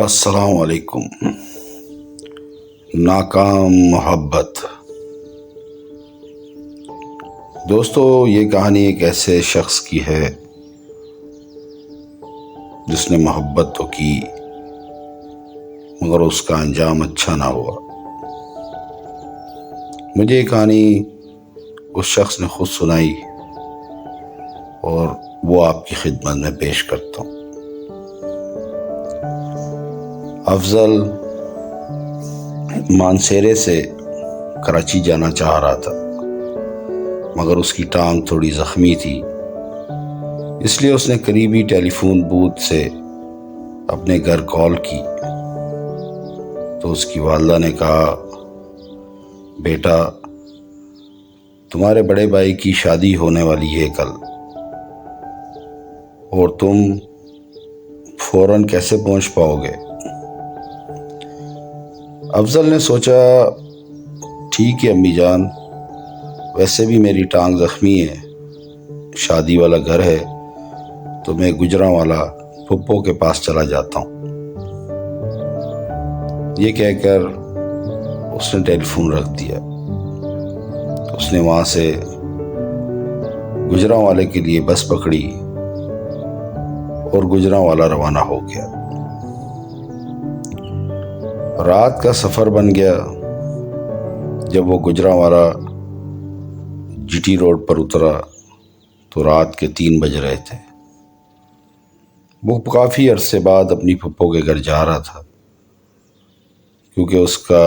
السلام علیکم۔ ناکام محبت۔ دوستو، یہ کہانی ایک ایسے شخص کی ہے جس نے محبت تو کی مگر اس کا انجام اچھا نہ ہوا۔ مجھے یہ کہانی اس شخص نے خود سنائی اور وہ آپ کی خدمت میں پیش کرتا ہوں۔ افضل مانسیرے سے کراچی جانا چاہ رہا تھا مگر اس کی ٹانگ تھوڑی زخمی تھی، اس لیے اس نے قریبی ٹیلی فون بوتھ سے اپنے گھر کال کی تو اس کی والدہ نے کہا، بیٹا تمہارے بڑے بھائی کی شادی ہونے والی ہے کل، اور تم فوراً کیسے پہنچ پاؤ گے؟ افضل نے سوچا، ٹھیک ہے امی جان، ویسے بھی میری ٹانگ زخمی ہے، شادی والا گھر ہے تو میں گجرانوالہ پھپھو کے پاس چلا جاتا ہوں۔ یہ کہہ کر اس نے ٹیلی فون رکھ دیا۔ اس نے وہاں سے گجرانوالے کے لیے بس پکڑی اور گجرانوالہ روانہ ہو گیا۔ رات کا سفر بن گیا۔ جب وہ گجرانوالہ جی ٹی روڈ پر اترا تو رات کے 3 بج رہے تھے۔ وہ کافی عرصے بعد اپنی پھپھو کے گھر جا رہا تھا کیونکہ اس کا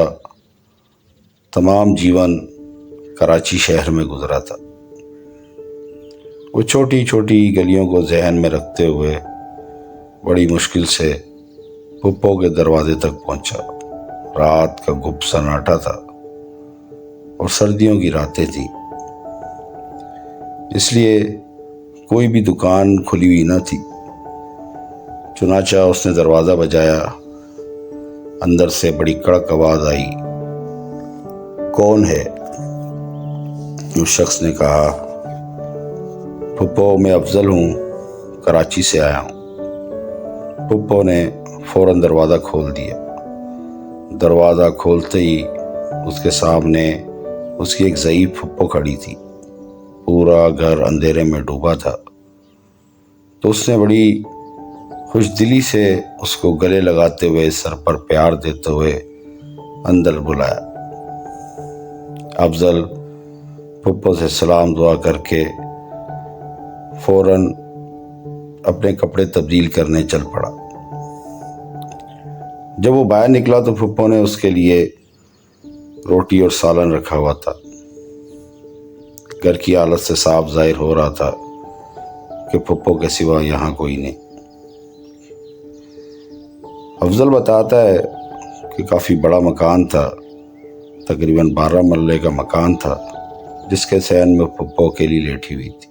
تمام جیون کراچی شہر میں گزرا تھا۔ وہ چھوٹی چھوٹی گلیوں کو ذہن میں رکھتے ہوئے بڑی مشکل سے پھپھو کے دروازے تک پہنچا۔ رات کا گپ سناٹا تھا اور سردیوں کی راتیں تھیں، اس لیے کوئی بھی دکان کھلی ہوئی نہ تھی۔ چنانچہ اس نے دروازہ بجایا۔ اندر سے بڑی کڑک آواز آئی، کون ہے؟ اس شخص نے کہا، پھپھو میں افضل ہوں، کراچی سے آیا ہوں۔ پھپھو نے فوراً دروازہ کھول دیا۔ دروازہ کھولتے ہی اس کے سامنے اس کی ایک ضعیف پھپھو کھڑی تھی۔ پورا گھر اندھیرے میں ڈوبا تھا تو اس نے بڑی خوش دلی سے اس کو گلے لگاتے ہوئے، سر پر پیار دیتے ہوئے اندر بلایا۔ افضل پھپھو سے سلام دعا کر کے فوراً اپنے کپڑے تبدیل کرنے چل پڑا۔ جب وہ باہر نکلا تو پھپھو نے اس کے لیے روٹی اور سالن رکھا ہوا تھا۔ گھر کی حالت سے صاف ظاہر ہو رہا تھا کہ پھپھو کے سوا یہاں کوئی نہیں۔ افضل بتاتا ہے کہ کافی بڑا مکان تھا، تقریباً 12 مرلے کا مکان تھا، جس کے صحن میں پھپھو اکیلی لیٹی ہوئی تھی۔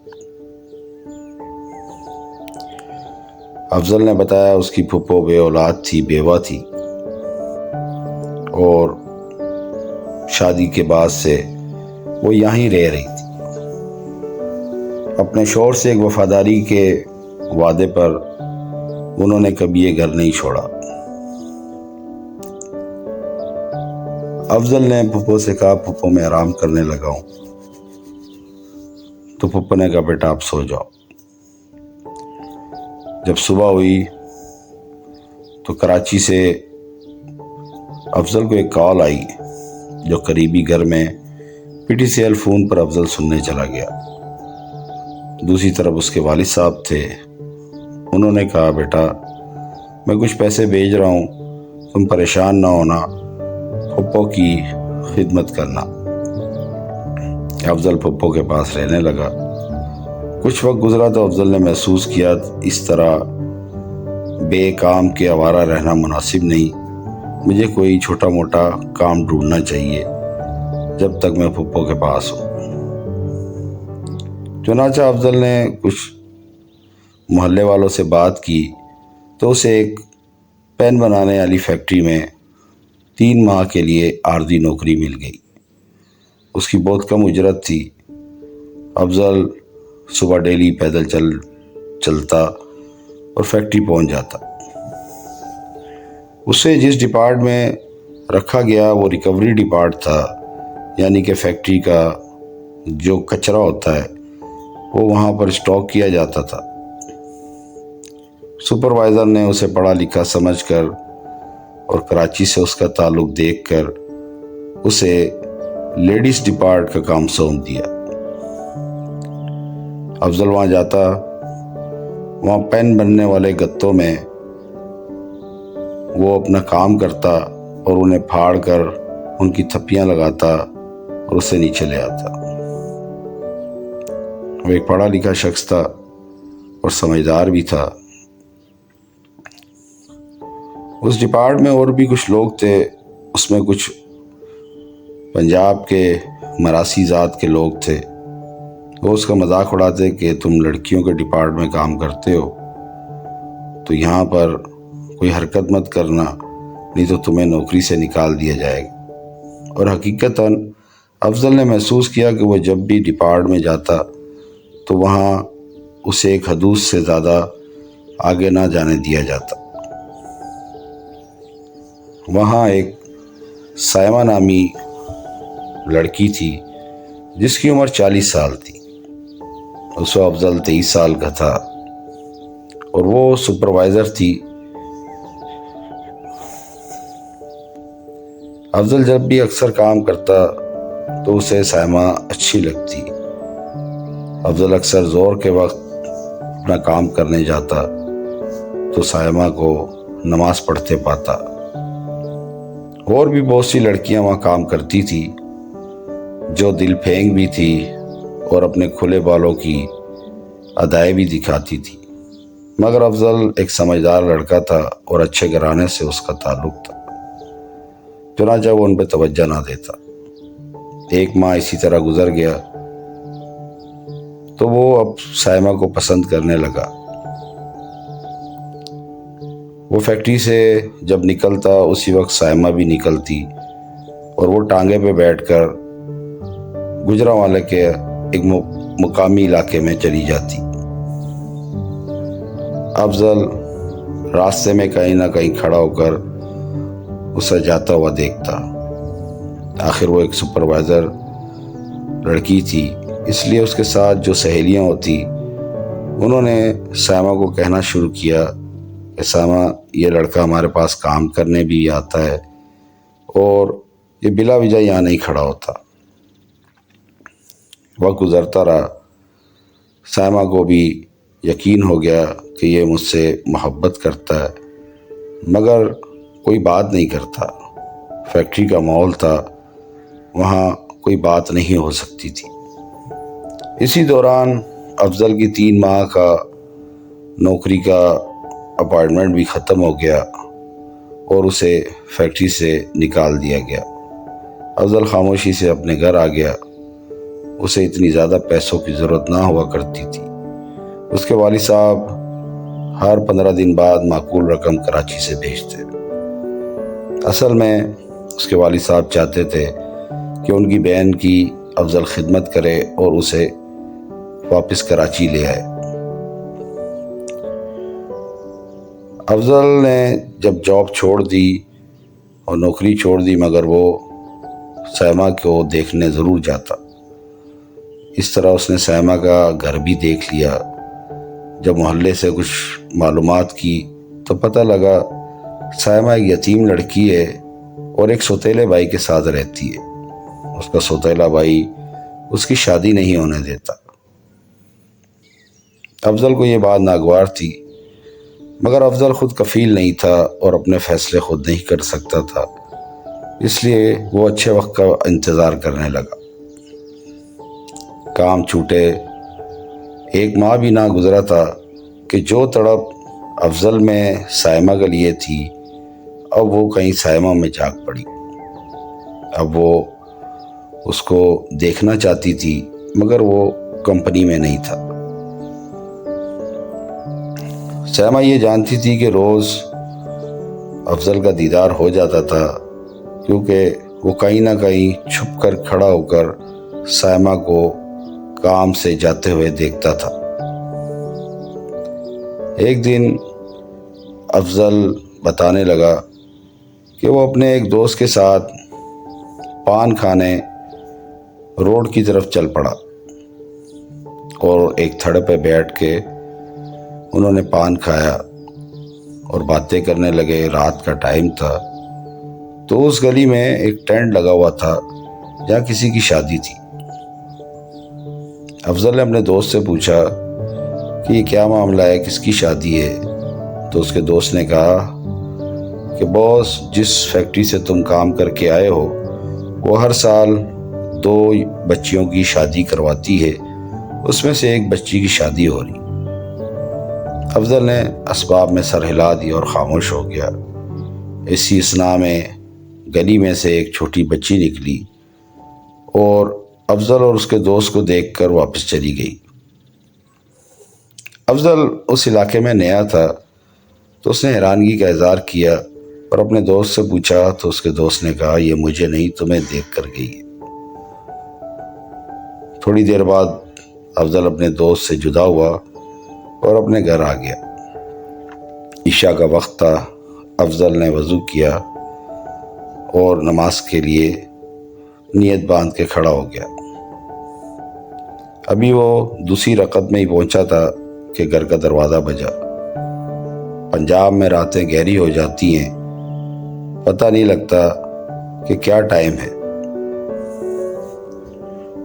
افضل نے بتایا اس کی پھپھو بے اولاد تھی، بیوہ تھی، اور شادی کے بعد سے وہ یہیں رہ رہی تھی۔ اپنے شوہر سے ایک وفاداری کے وعدے پر انہوں نے کبھی یہ گھر نہیں چھوڑا۔ افضل نے پھپھو سے کہا، پھپھو میں آرام کرنے لگا ہوں۔ تو پھپھو نے کہا، بیٹا آپ سو جاؤ۔ جب صبح ہوئی تو کراچی سے افضل کو ایک کال آئی جو قریبی گھر میں P T C L phone پر افضل سننے چلا گیا۔ دوسری طرف اس کے والد صاحب تھے۔ انہوں نے کہا، بیٹا میں کچھ پیسے بھیج رہا ہوں، تم پریشان نہ ہونا، پھپھو کی خدمت کرنا۔ افضل پھپھو کے پاس رہنے لگا۔ کچھ وقت گزرا تو افضل نے محسوس کیا اس طرح بے کام کے آوارہ رہنا مناسب نہیں، مجھے کوئی چھوٹا موٹا کام ڈھونڈنا چاہیے جب تک میں پھپھو کے پاس ہوں۔ چنانچہ افضل نے کچھ محلے والوں سے بات کی تو اسے ایک پین بنانے والی فیکٹری میں 3 ماہ کے لیے عارضی نوکری مل گئی۔ اس کی بہت کم اجرت تھی۔ افضل صبح ڈیلی پیدل چلتا اور فیکٹری پہنچ جاتا۔ اسے جس ڈپارٹ میں رکھا گیا وہ ریکوری ڈپارٹ تھا، یعنی کہ فیکٹری کا جو کچرا ہوتا ہے وہ وہاں پر اسٹاک کیا جاتا تھا۔ سپروائزر نے اسے پڑھا لکھا سمجھ کر اور کراچی سے اس کا تعلق دیکھ کر اسے لیڈیز ڈپارٹ کا کام سونپ دیا۔ افضل وہاں جاتا، وہاں پین بننے والے گتوں میں وہ اپنا کام کرتا اور انہیں پھاڑ کر ان کی تھپیاں لگاتا اور اسے نیچے لے آتا۔ وہ ایک پڑھا لکھا شخص تھا اور سمجھدار بھی تھا۔ اس ڈپارٹ میں اور بھی کچھ لوگ تھے، اس میں کچھ پنجاب کے مراسی ذات کے لوگ تھے۔ وہ اس کا مذاق اڑاتے کہ تم لڑکیوں کے ڈپارٹ میں کام کرتے ہو تو یہاں پر کوئی حرکت مت کرنا، نہیں تو تمہیں نوکری سے نکال دیا جائے گا۔ اور حقیقتاً افضل نے محسوس کیا کہ وہ جب بھی ڈپارٹ میں جاتا تو وہاں اسے ایک حدود سے زیادہ آگے نہ جانے دیا جاتا۔ وہاں ایک سائمہ نامی لڑکی تھی جس کی عمر 40 سال تھی۔ اس وقت افضل 23 سال کا تھا اور وہ سپروائزر تھی۔ افضل جب بھی اکثر کام کرتا تو اسے سائمہ اچھی لگتی۔ افضل اکثر زور کے وقت اپنا کام کرنے جاتا تو سائمہ کو نماز پڑھتے پاتا۔ اور بھی بہت سی لڑکیاں وہاں کام کرتی تھی جو دل پھینگ بھی تھی اور اپنے کھلے بالوں کی ادائیں بھی دکھاتی تھی، مگر افضل ایک سمجھدار لڑکا تھا اور اچھے گھرانے سے اس کا تعلق تھا، چنانچہ وہ ان پہ توجہ نہ دیتا۔ ایک ماہ اسی طرح گزر گیا تو وہ اب سائمہ کو پسند کرنے لگا۔ وہ فیکٹری سے جب نکلتا اسی وقت سائمہ بھی نکلتی اور وہ ٹانگے پہ بیٹھ کر گجرانوالے کے ایک مقامی علاقے میں چلی جاتی۔ افضل راستے میں کہیں نہ کہیں کھڑا ہو کر اسے جاتا ہوا دیکھتا۔ آخر وہ ایک سپروائزر لڑکی تھی، اس لیے اس کے ساتھ جو سہیلیاں ہوتی انہوں نے سائمہ کو کہنا شروع کیا کہ سائمہ یہ لڑکا ہمارے پاس کام کرنے بھی آتا ہے اور یہ بلا وجہ یہاں نہیں کھڑا ہوتا۔ وقت گزرتا رہا، سائمہ کو بھی یقین ہو گیا کہ یہ مجھ سے محبت کرتا ہے، مگر کوئی بات نہیں کرتا۔ فیکٹری کا ماحول تھا، وہاں کوئی بات نہیں ہو سکتی تھی۔ اسی دوران افضل کی 3 ماہ کا نوکری کا اپائنٹمنٹ بھی ختم ہو گیا اور اسے فیکٹری سے نکال دیا گیا۔ افضل خاموشی سے اپنے گھر آ گیا۔ اسے اتنی زیادہ پیسوں کی ضرورت نہ ہوا کرتی تھی۔ اس کے والد صاحب ہر 15 دن بعد معقول رقم کراچی سے بھیجتے۔ اصل میں اس کے والد صاحب چاہتے تھے کہ ان کی بہن کی افضل خدمت کرے اور اسے واپس کراچی لے آئے۔ افضل نے جب جاب چھوڑ دی اور نوکری چھوڑ دی، مگر وہ سائمہ کو دیکھنے ضرور جاتا۔ اس طرح اس نے سائمہ کا گھر بھی دیکھ لیا۔ جب محلے سے کچھ معلومات کی تو پتہ لگا سائمہ ایک یتیم لڑکی ہے اور ایک سوتیلے بھائی کے ساتھ رہتی ہے۔ اس کا سوتیلا بھائی اس کی شادی نہیں ہونے دیتا۔ افضل کو یہ بات ناگوار تھی، مگر افضل خود کفیل نہیں تھا اور اپنے فیصلے خود نہیں کر سکتا تھا، اس لیے وہ اچھے وقت کا انتظار کرنے لگا۔ کام چھوٹے 1 ماہ بھی نہ گزرا تھا کہ جو تڑپ افضل میں سائمہ کے لیے تھی اب وہ کہیں سائمہ میں جاگ پڑی۔ اب وہ اس کو دیکھنا چاہتی تھی مگر وہ کمپنی میں نہیں تھا۔ سائمہ یہ جانتی تھی کہ روز افضل کا دیدار ہو جاتا تھا، کیونکہ وہ کہیں نہ کہیں چھپ کر کھڑا ہو کر سائمہ کو کام سے جاتے ہوئے دیکھتا تھا۔ ایک دن افضل بتانے لگا کہ وہ اپنے ایک دوست کے ساتھ پان کھانے روڈ کی طرف چل پڑا اور ایک تھڑ پہ بیٹھ کے انہوں نے پان کھایا اور باتیں کرنے لگے۔ رات کا ٹائم تھا تو اس گلی میں ایک ٹینٹ لگا ہوا تھا جہاں کسی کی شادی تھی۔ افضل نے اپنے دوست سے پوچھا کہ یہ کیا معاملہ ہے، کس کی شادی ہے؟ تو اس کے دوست نے کہا کہ باس، جس فیکٹری سے تم کام کر کے آئے ہو وہ ہر سال 2 بچیوں کی شادی کرواتی ہے، اس میں سے ایک بچی کی شادی ہو رہی۔ افضل نے اسباب میں سر ہلا دیا اور خاموش ہو گیا۔ اسی اثناء میں گلی میں سے ایک چھوٹی بچی نکلی اور افضل اور اس کے دوست کو دیکھ کر واپس چلی گئی۔ افضل اس علاقے میں نیا تھا تو اس نے حیرانگی کا اظہار کیا اور اپنے دوست سے پوچھا تو اس کے دوست نے کہا یہ مجھے نہیں تمہیں دیکھ کر گئی ہے۔ تھوڑی دیر بعد افضل اپنے دوست سے جدا ہوا اور اپنے گھر آ گیا۔ عشاء کا وقت تھا۔ افضل نے وضو کیا اور نماز کے لیے نیت باندھ کے کھڑا ہو گیا۔ ابھی وہ دوسری رکعت میں ہی پہنچا تھا کہ گھر کا دروازہ بجا۔ پنجاب میں راتیں گہری ہو جاتی ہیں، پتہ نہیں لگتا کہ کیا ٹائم ہے۔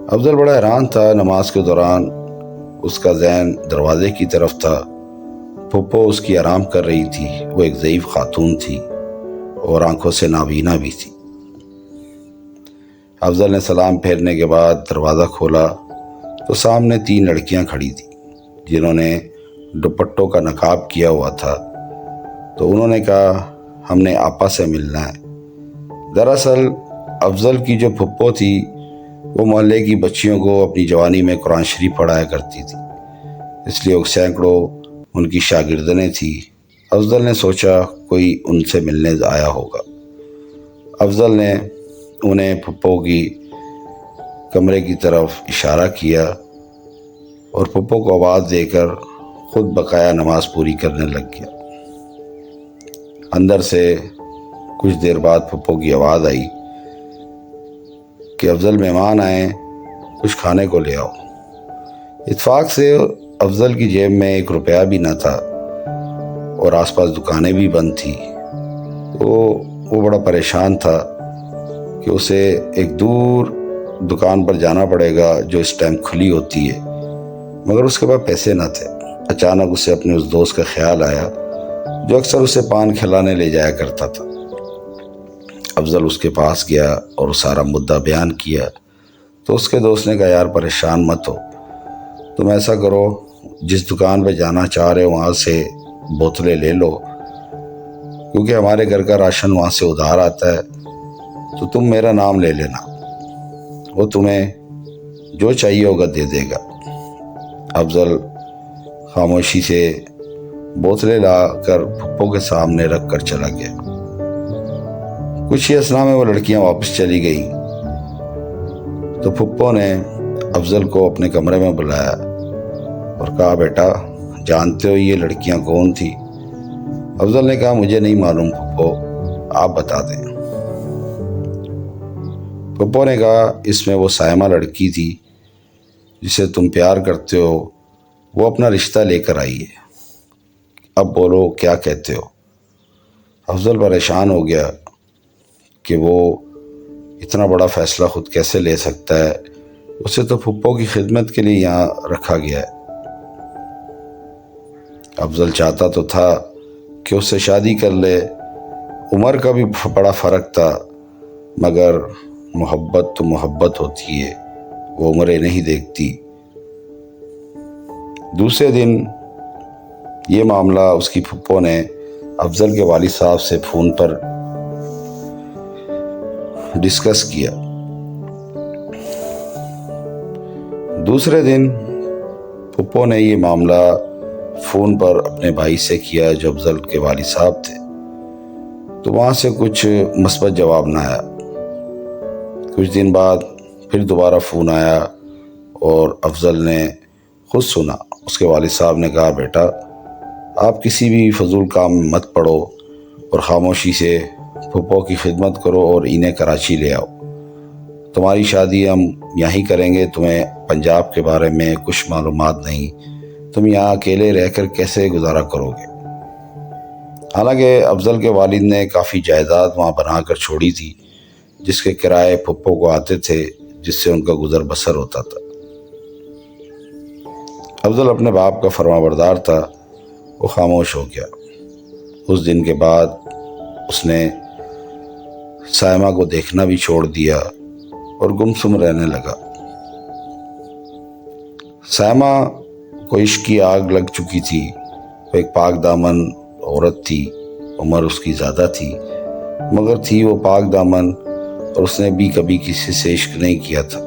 افضل بڑا حیران تھا۔ نماز کے دوران اس کا ذہن دروازے کی طرف تھا۔ پھپھو اس کی آرام کر رہی تھی۔ وہ ایک ضعیف خاتون تھی اور آنکھوں سے نابینا بھی تھی۔ افضل نے سلام پھیرنے کے بعد دروازہ کھولا تو سامنے 3 لڑکیاں کھڑی تھیں جنہوں نے دوپٹوں کا نقاب کیا ہوا تھا۔ تو انہوں نے کہا ہم نے آپا سے ملنا ہے۔ دراصل افضل کی جو پھپھو تھی وہ محلے کی بچیوں کو اپنی جوانی میں قرآن شریف پڑھایا کرتی تھی، اس لیے سینکڑوں ان کی شاگردنیں تھیں۔ افضل نے سوچا کوئی ان سے ملنے آیا ہوگا۔ افضل نے انہیں پھپھو کی کمرے کی طرف اشارہ کیا اور پھپھو کو آواز دے کر خود بقایا نماز پوری کرنے لگ گیا۔ اندر سے کچھ دیر بعد پھپھو کی آواز آئی کہ افضل مہمان آئے، کچھ کھانے کو لے آؤ۔ اتفاق سے افضل کی جیب میں 1 روپیہ بھی نہ تھا اور آس پاس دکانیں بھی بند تھی۔ تو وہ بڑا پریشان تھا کہ اسے ایک دور دکان پر جانا پڑے گا جو اس ٹائم کھلی ہوتی ہے، مگر اس کے پاس پیسے نہ تھے۔ اچانک اسے اپنے اس دوست کا خیال آیا جو اکثر اسے پان کھلانے لے جایا کرتا تھا۔ افضل اس کے پاس گیا اور سارا مدعا بیان کیا تو اس کے دوست نے کہا یار پریشان مت ہو، تم ایسا کرو جس دکان پہ جانا چاہ رہے ہو وہاں سے بوتلیں لے لو، کیونکہ ہمارے گھر کا راشن وہاں سے ادھار آتا ہے، تو تم میرا نام لے لینا، وہ تمہیں جو چاہیے ہوگا دے دے گا۔ افضل خاموشی سے بوتلیں لا کر پھپھو کے سامنے رکھ کر چلا گیا۔ کچھ ہی اثناء میں وہ لڑکیاں واپس چلی گئیں تو پھپھو نے افضل کو اپنے کمرے میں بلایا اور کہا بیٹا جانتے ہو یہ لڑکیاں کون تھی؟ افضل نے کہا مجھے نہیں معلوم پھپھو، آپ بتا دیں۔ پھپھو نے کہا اس میں وہ سائمہ لڑکی تھی جسے تم پیار کرتے ہو، وہ اپنا رشتہ لے کر آئی ہے، اب بولو کیا کہتے ہو؟ افضل پریشان ہو گیا کہ وہ اتنا بڑا فیصلہ خود کیسے لے سکتا ہے، اسے تو پھپھو کی خدمت کے لیے یہاں رکھا گیا ہے۔ افضل چاہتا تو تھا کہ اس سے شادی کر لے، عمر کا بھی بڑا فرق تھا، مگر محبت تو محبت ہوتی ہے، وہ عمریں نہیں دیکھتی۔ دوسرے دن یہ معاملہ اس کی پھپھو نے افضل کے والد صاحب سے فون پر ڈسکس کیا۔ دوسرے دن پھپھو نے یہ معاملہ فون پر اپنے بھائی سے کیا جو افضل کے والد صاحب تھے، تو وہاں سے کچھ مثبت جواب نہ آیا۔ کچھ دن بعد پھر دوبارہ فون آیا اور افضل نے خود سنا۔ اس کے والد صاحب نے کہا بیٹا آپ کسی بھی فضول کام میں مت پڑو اور خاموشی سے پھپھو کی خدمت کرو اور انہیں کراچی لے آؤ۔ تمہاری شادی ہم یہیں کریں گے، تمہیں پنجاب کے بارے میں کچھ معلومات نہیں، تم یہاں اکیلے رہ کر کیسے گزارا کرو گے؟ حالانکہ افضل کے والد نے کافی جائیداد وہاں بنا کر چھوڑی تھی، جس کے کرائے پھپھو کو آتے تھے، جس سے ان کا گزر بسر ہوتا تھا۔ افضل اپنے باپ کا فرما بردار تھا، وہ خاموش ہو گیا۔ اس دن کے بعد اس نے سائمہ کو دیکھنا بھی چھوڑ دیا اور گمسم رہنے لگا۔ سائمہ کو عشق کی آگ لگ چکی تھی۔ وہ ایک پاک دامن عورت تھی، عمر اس کی زیادہ تھی، مگر تھی وہ پاک دامن، اور اس نے بھی کبھی کسی سے عشق نہیں کیا تھا۔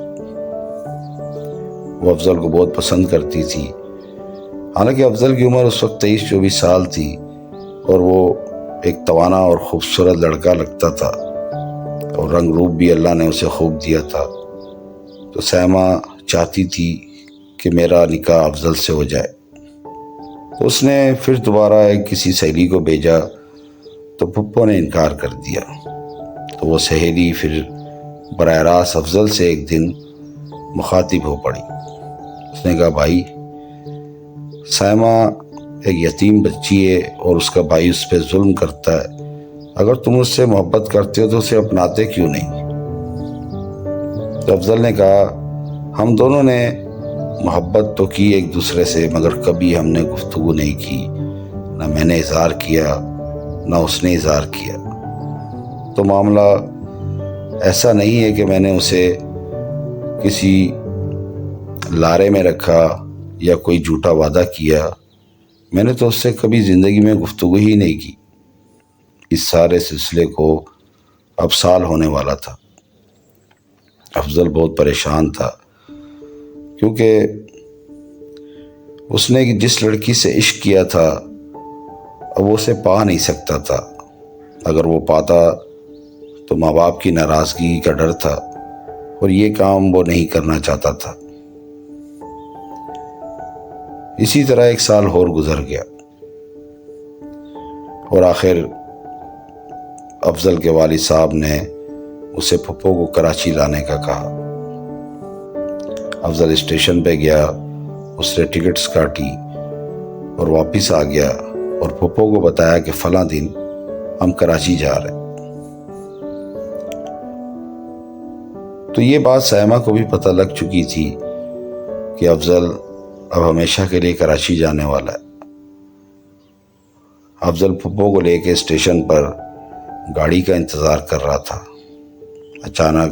وہ افضل کو بہت پسند کرتی تھی، حالانکہ افضل کی عمر اس وقت 23-24 سال تھی اور وہ ایک توانا اور خوبصورت لڑکا لگتا تھا، اور رنگ روپ بھی اللہ نے اسے خوب دیا تھا۔ تو سائمہ چاہتی تھی کہ میرا نکاح افضل سے ہو جائے۔ تو اس نے پھر دوبارہ کسی سہیلی کو بھیجا، تو پھپھو نے انکار کر دیا۔ تو وہ سہیلی پھر براہ راست افضل سے ایک دن مخاطب ہو پڑی۔ اس نے کہا، بھائی، سائمہ ایک یتیم بچی ہے اور اس کا بھائی اس پہ ظلم کرتا ہے، اگر تم اس سے محبت کرتے ہو تو اسے اپناتے کیوں نہیں؟ تو افضل نے کہا، ہم دونوں نے محبت تو کی ایک دوسرے سے، مگر کبھی ہم نے گفتگو نہیں کی، نہ میں نے اظہار کیا نہ اس نے اظہار کیا۔ تو معاملہ ایسا نہیں ہے کہ میں نے اسے کسی لارے میں رکھا یا کوئی جھوٹا وعدہ کیا، میں نے تو اس سے کبھی زندگی میں گفتگو ہی نہیں کی۔ اس سارے سلسلے کو اب سال ہونے والا تھا۔ افضل بہت پریشان تھا، کیونکہ اس نے جس لڑکی سے عشق کیا تھا اب وہ اسے پا نہیں سکتا تھا۔ اگر وہ پاتا تو ماں باپ کی ناراضگی کا ڈر تھا، اور یہ کام وہ نہیں کرنا چاہتا تھا۔ اسی طرح ایک سال اور گزر گیا، اور آخر افضل کے والد صاحب نے اسے پھپھو کو کراچی لانے کا کہا۔ افضل اسٹیشن پہ گیا، اس نے ٹکٹس کاٹی اور واپس آ گیا، اور پھپھو کو بتایا کہ فلاں دن ہم کراچی جا رہے ہیں۔ تو یہ بات سائمہ کو بھی پتہ لگ چکی تھی کہ افضل اب ہمیشہ کے لیے کراچی جانے والا ہے۔ افضل پھپھو کو لے کے اسٹیشن پر گاڑی کا انتظار کر رہا تھا۔ اچانک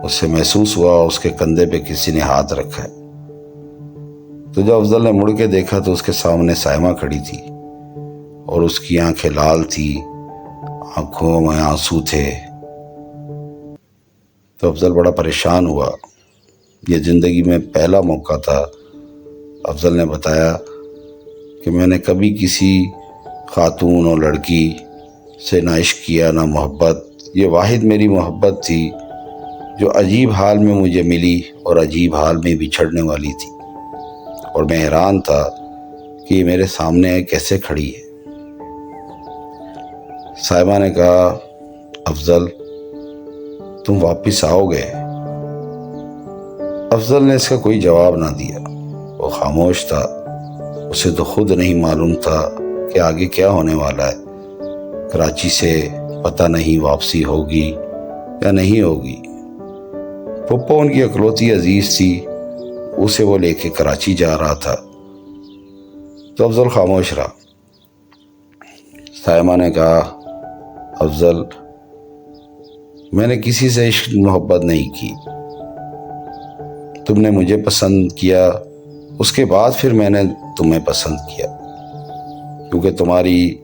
اسے محسوس ہوا اس کے کندھے پہ کسی نے ہاتھ رکھا ہے۔ تو جب افضل نے مڑ کے دیکھا تو اس کے سامنے سائمہ کھڑی تھی، اور اس کی آنکھیں لال تھی، آنکھوں میں آنسو تھے۔ تو افضل بڑا پریشان ہوا۔ یہ زندگی میں پہلا موقع تھا۔ افضل نے بتایا کہ میں نے کبھی کسی خاتون اور لڑکی سے نہ عشق کیا نہ محبت، یہ واحد میری محبت تھی جو عجیب حال میں مجھے ملی اور عجیب حال میں بچھڑنے والی تھی، اور میں حیران تھا کہ یہ میرے سامنے کیسے کھڑی ہے۔ سائمہ نے کہا، افضل تم واپس آؤ گے؟ افضل نے اس کا کوئی جواب نہ دیا، وہ خاموش تھا۔ اسے تو خود نہیں معلوم تھا کہ آگے کیا ہونے والا ہے۔ کراچی سے پتہ نہیں واپسی ہوگی یا نہیں ہوگی۔ پھپھو ان کی اکلوتی عزیز تھی، اسے وہ لے کے کراچی جا رہا تھا۔ تو افضل خاموش رہا۔ سائمہ نے کہا، افضل میں نے کسی سے عشق محبت نہیں کی، تم نے مجھے پسند کیا، اس کے بعد پھر میں نے تمہیں پسند کیا، کیونکہ تمہاری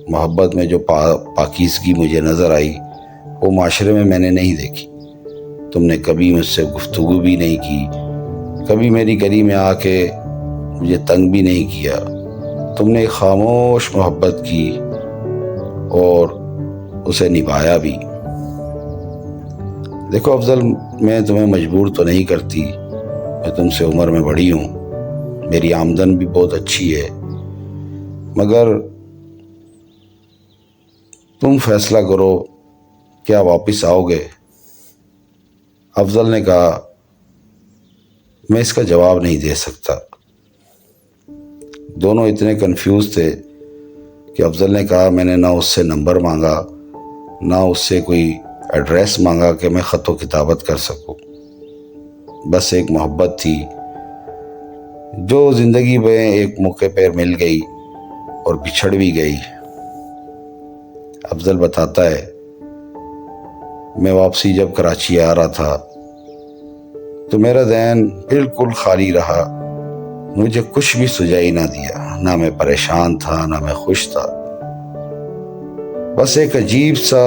محبت میں جو پاکیزگی مجھے نظر آئی وہ معاشرے میں نے نہیں دیکھی۔ تم نے کبھی مجھ سے گفتگو بھی نہیں کی، کبھی میری گلی میں آ کے مجھے تنگ بھی نہیں کیا۔ تم نے ایک خاموش محبت کی اور اسے نبھایا بھی۔ دیکھو افضل، میں تمہیں مجبور تو نہیں کرتی، میں تم سے عمر میں بڑی ہوں، میری آمدن بھی بہت اچھی ہے، مگر تم فیصلہ کرو کیا واپس آؤ گے؟ افضل نے کہا میں اس کا جواب نہیں دے سکتا۔ دونوں اتنے کنفیوز تھے کہ افضل نے کہا میں نے نہ اس سے نمبر مانگا نہ اس سے کوئی ایڈریس مانگا کہ میں خط و کتابت کر سکوں، بس ایک محبت تھی جو زندگی میں ایک موقع پر مل گئی اور بچھڑ بھی گئی۔ افضل بتاتا ہے میں واپسی جب کراچی آ رہا تھا تو میرا ذہن بالکل خالی رہا، مجھے کچھ بھی سجائی نہ دیا، نہ میں پریشان تھا نہ میں خوش تھا، بس ایک عجیب سا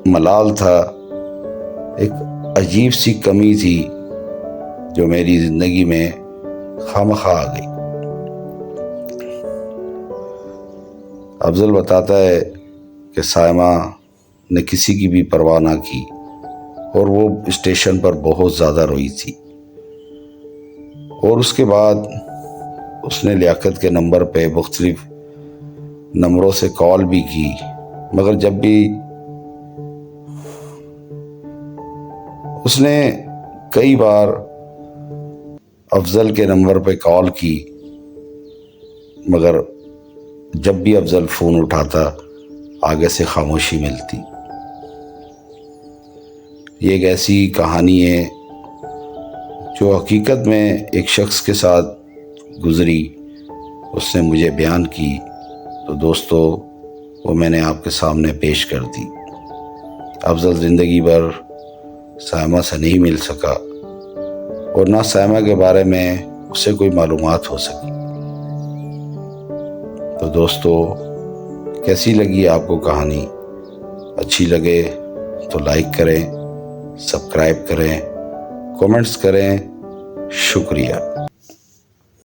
ملال تھا، ایک عجیب سی کمی تھی جو میری زندگی میں خامخواہ آ گئی۔ افضل بتاتا ہے کہ سائمہ نے کسی کی بھی پرواہ نہ کی اور وہ اسٹیشن پر بہت زیادہ روئی تھی، اور اس کے بعد اس نے لیاقت کے نمبر پہ مختلف نمبروں سے کال بھی کی، مگر جب بھی اس نے کئی بار افضل کے نمبر پہ کال کی، مگر جب بھی افضل فون اٹھاتا آگے سے خاموشی ملتی۔ یہ ایک ایسی کہانی ہے جو حقیقت میں ایک شخص کے ساتھ گزری، اس نے مجھے بیان کی، تو دوستو وہ میں نے آپ کے سامنے پیش کر دی۔ افضل زندگی بھر سائمہ سے نہیں مل سکا اور نہ سائمہ کے بارے میں اسے کوئی معلومات ہو سکی۔ تو دوستو کیسی لگی آپ کو کہانی؟ اچھی لگے تو لائک کریں، سبسکرائب کریں، کومنٹس کریں۔ شکریہ۔